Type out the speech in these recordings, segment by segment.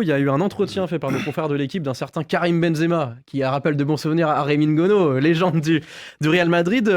Il y a eu un entretien fait par nos confrères de l'équipe d'un certain Karim Benzema, qui rappelle de bons souvenirs à Rémi Ngono, légende du Real Madrid.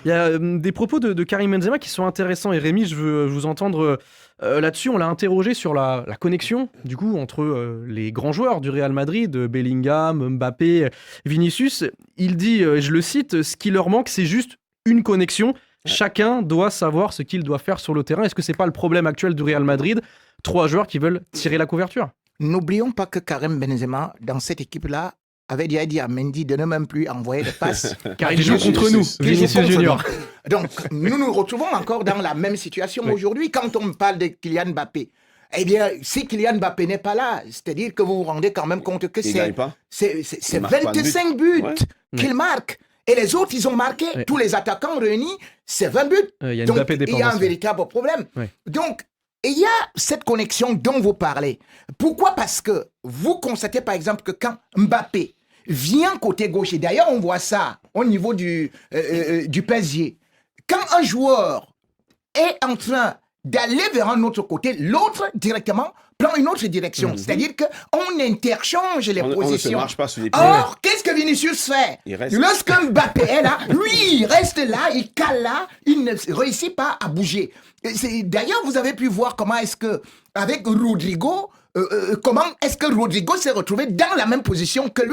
Il y a des propos de Karim Benzema qui sont intéressants. Et Rémi, je veux vous entendre là-dessus. On l'a interrogé sur la connexion, du coup, entre les grands joueurs du Real Madrid, Bellingham, Mbappé, Vinicius. Il dit, je le cite, ce qui leur manque, c'est juste une connexion. Chacun doit savoir ce qu'il doit faire sur le terrain. Est-ce que c'est pas le problème actuel du Real Madrid ? 3 joueurs qui veulent tirer la couverture. N'oublions pas que Karim Benzema, dans cette équipe-là, avait déjà dit à Mendy de ne même plus envoyer de passes. Car il joue contre nous, Vinicius Junior. Donc, nous nous retrouvons encore dans la même situation aujourd'hui quand on parle de Kylian Mbappé. Eh bien, si Kylian Mbappé n'est pas là, c'est-à-dire que vous vous rendez quand même compte que c'est 25 buts qu'il marque. Et les autres, ils ont marqué, tous les attaquants réunis, c'est 20 buts. Donc, il y a un véritable problème. Donc, et il y a cette connexion dont vous parlez. Pourquoi ? Parce que vous constatez par exemple que quand Mbappé vient côté gauche, et d'ailleurs on voit ça au niveau du PSG, quand un joueur est en train d'aller vers un autre côté, l'autre directement prend une autre direction. C'est-à-dire qu'on interchange les positions. On ne se marche pas sur les pieds. Or, qu'est-ce que Vinicius fait ? Lorsque Mbappé est là, lui, il reste là, il cale là, il ne réussit pas à bouger. D'ailleurs, vous avez pu voir comment est-ce que, avec Rodrigo, comment est-ce que Rodrigo s'est retrouvé dans la même position que lui.